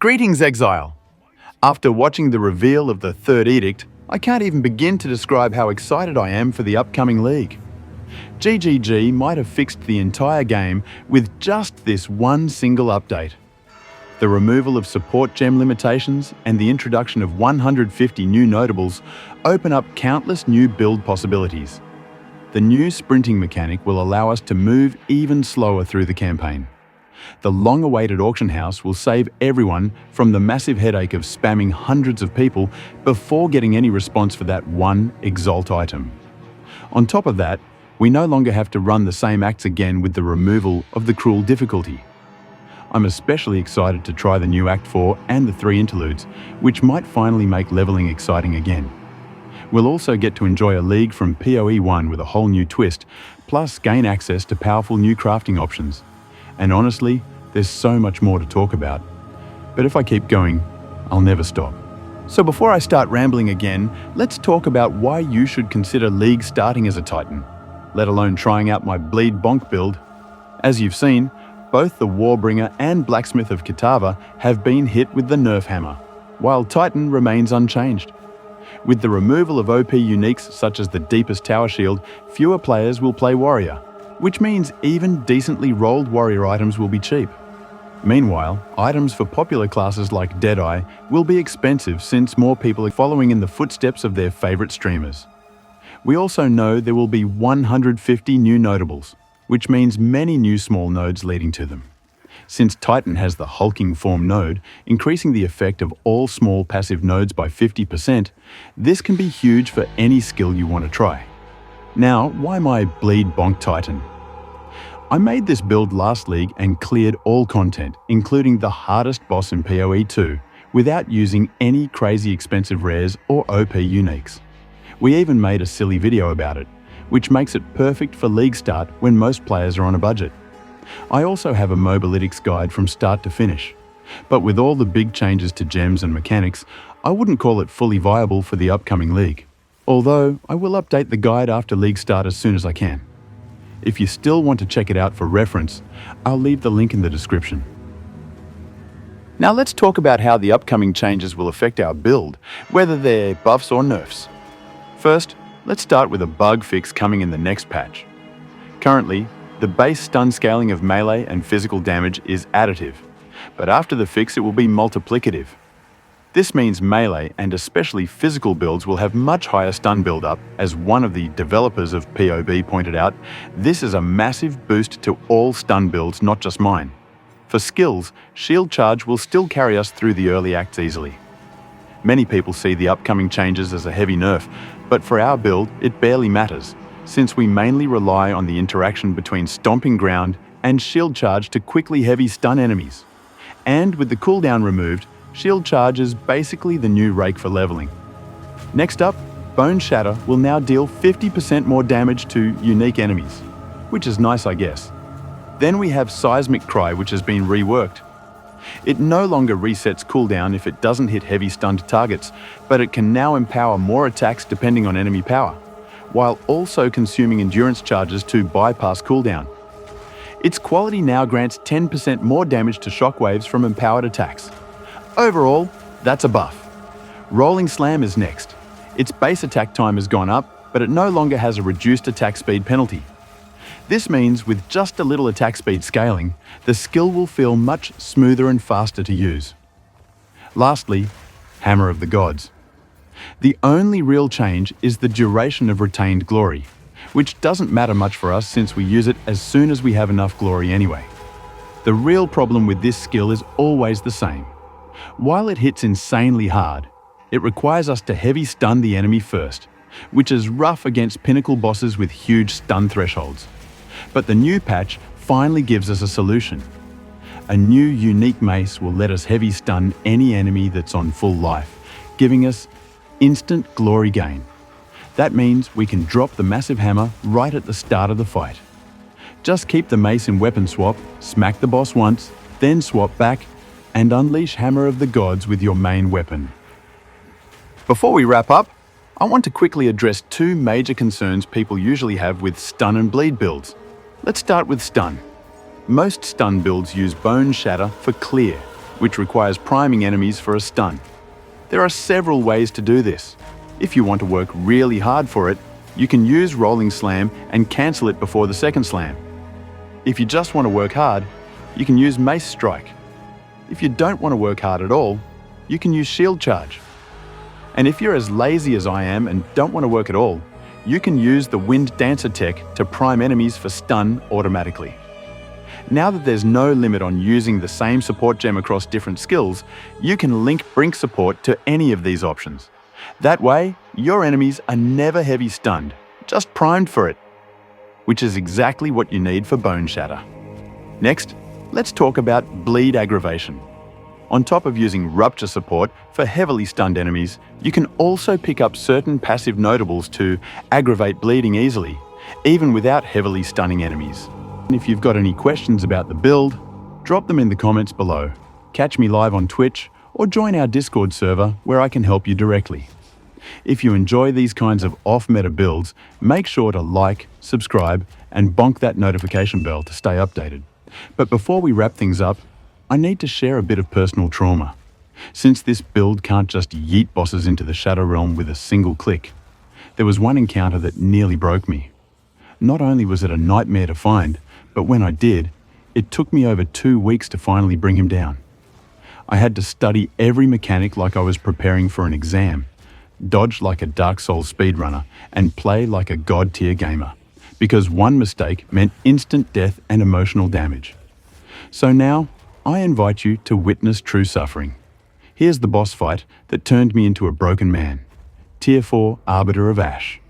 Greetings, Exile! After watching the reveal of the third Edict, I can't even begin to describe how excited I am for the upcoming league. GGG might have fixed the entire game with just this one single update. The removal of support gem limitations and the introduction of 150 new notables open up countless new build possibilities. The new sprinting mechanic will allow us to move even slower through the campaign. The long-awaited auction house will save everyone from the massive headache of spamming hundreds of people before getting any response for that one Exalt item. On top of that, we no longer have to run the same acts again with the removal of the cruel difficulty. I'm especially excited to try the new Act 4 and the 3 interludes, which might finally make leveling exciting again. We'll also get to enjoy a league from POE 1 with a whole new twist, plus gain access to powerful new crafting options. And honestly, there's so much more to talk about. But if I keep going, I'll never stop. So before I start rambling again, let's talk about why you should consider League starting as a Titan, let alone trying out my Bleed Bonk build. As you've seen, both the Warbringer and Blacksmith of Kitava have been hit with the Nerf hammer, while Titan remains unchanged. With the removal of OP uniques such as the Deepest Tower Shield, fewer players will play Warrior, which means even decently rolled Warrior items will be cheap. Meanwhile, items for popular classes like Deadeye will be expensive since more people are following in the footsteps of their favorite streamers. We also know there will be 150 new notables, which means many new small nodes leading to them. Since Titan has the hulking form node, increasing the effect of all small passive nodes by 50%, this can be huge for any skill you want to try. Now, why my Bleed Bonk Titan? I made this build last league and cleared all content, including the hardest boss in PoE 2, without using any crazy expensive rares or OP uniques. We even made a silly video about it, which makes it perfect for league start when most players are on a budget. I also have a Mobalytics guide from start to finish, but with all the big changes to gems and mechanics, I wouldn't call it fully viable for the upcoming league. Although, I will update the guide after league start as soon as I can. If you still want to check it out for reference, I'll leave the link in the description. Now let's talk about how the upcoming changes will affect our build, whether they're buffs or nerfs. First, let's start with a bug fix coming in the next patch. Currently, the base stun scaling of melee and physical damage is additive, but after the fix it will be multiplicative. This means melee and especially physical builds will have much higher stun build-up. As one of the developers of POB pointed out, this is a massive boost to all stun builds, not just mine. For skills, Shield Charge will still carry us through the early acts easily. Many people see the upcoming changes as a heavy nerf, but for our build it barely matters, since we mainly rely on the interaction between Stomping Ground and Shield Charge to quickly heavy stun enemies. And with the cooldown removed, Shield Charge is basically the new rake for leveling. Next up, Bone Shatter will now deal 50% more damage to unique enemies, which is nice, I guess. Then we have Seismic Cry, which has been reworked. It no longer resets cooldown if it doesn't hit heavy stunned targets, but it can now empower more attacks depending on enemy power, while also consuming endurance charges to bypass cooldown. Its quality now grants 10% more damage to shockwaves from empowered attacks. Overall, that's a buff. Rolling Slam is next. Its base attack time has gone up, but it no longer has a reduced attack speed penalty. This means with just a little attack speed scaling, the skill will feel much smoother and faster to use. Lastly, Hammer of the Gods. The only real change is the duration of retained glory, which doesn't matter much for us since we use it as soon as we have enough glory anyway. The real problem with this skill is always the same. While it hits insanely hard, it requires us to heavy stun the enemy first, which is rough against pinnacle bosses with huge stun thresholds. But the new patch finally gives us a solution. A new unique mace will let us heavy stun any enemy that's on full life, giving us instant glory gain. That means we can drop the massive hammer right at the start of the fight. Just keep the mace in weapon swap, smack the boss once, then swap back, and unleash Hammer of the Gods with your main weapon. Before we wrap up, I want to quickly address two major concerns people usually have with stun and bleed builds. Let's start with stun. Most stun builds use Bone Shatter for clear, which requires priming enemies for a stun. There are several ways to do this. If you want to work really hard for it, you can use Rolling Slam and cancel it before the second slam. If you just want to work hard, you can use Mace Strike. If you don't want to work hard at all, you can use Shield Charge. And if you're as lazy as I am and don't want to work at all, you can use the Wind Dancer tech to prime enemies for stun automatically. Now that there's no limit on using the same support gem across different skills, you can link Brink support to any of these options. That way, your enemies are never heavy stunned, just primed for it, which is exactly what you need for Bone Shatter. Next, let's talk about Bleed Aggravation. On top of using Rupture support for heavily stunned enemies, you can also pick up certain passive notables to aggravate bleeding easily, even without heavily stunning enemies. And if you've got any questions about the build, drop them in the comments below. Catch me live on Twitch or join our Discord server where I can help you directly. If you enjoy these kinds of off-meta builds, make sure to like, subscribe, and bonk that notification bell to stay updated. But before we wrap things up, I need to share a bit of personal trauma. Since this build can't just yeet bosses into the Shadow Realm with a single click, there was one encounter that nearly broke me. Not only was it a nightmare to find, but when I did, it took me over 2 weeks to finally bring him down. I had to study every mechanic like I was preparing for an exam, dodge like a Dark Souls speedrunner, and play like a god-tier gamer, because one mistake meant instant death and emotional damage. So now, I invite you to witness true suffering. Here's the boss fight that turned me into a broken man. Tier 4 Arbiter of Ash.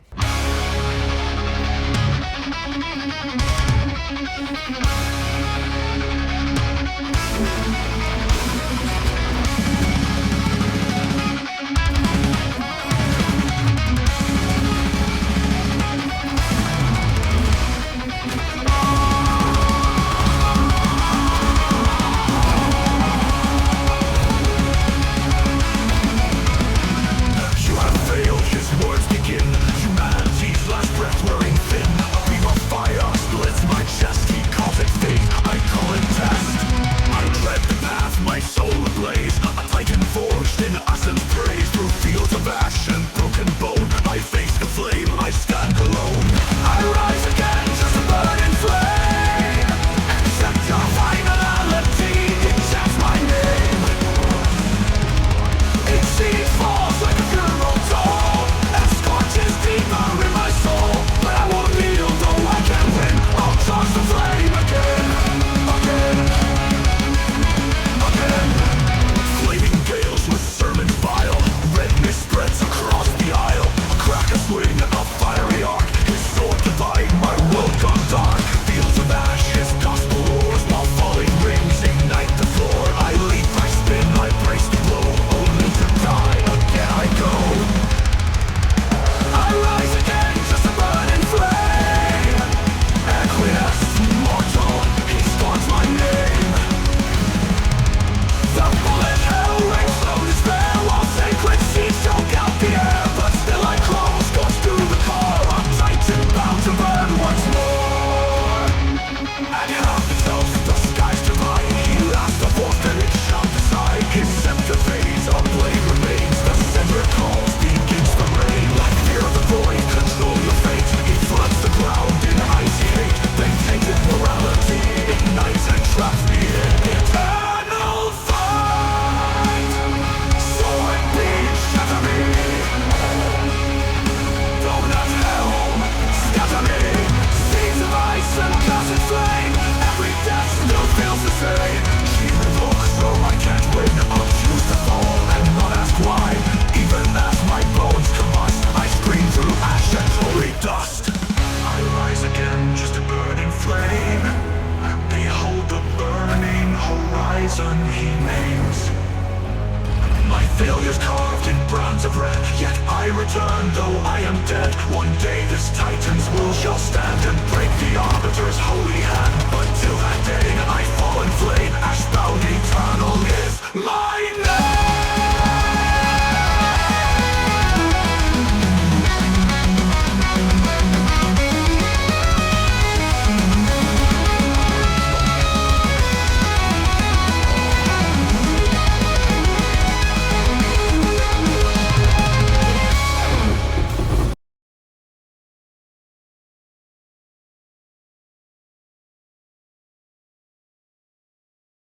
return, though I am dead. One day this Titan's will shall stand and break the Arbiter's holy hand. But till that day I fall in flame, ash-bound eternal is my name.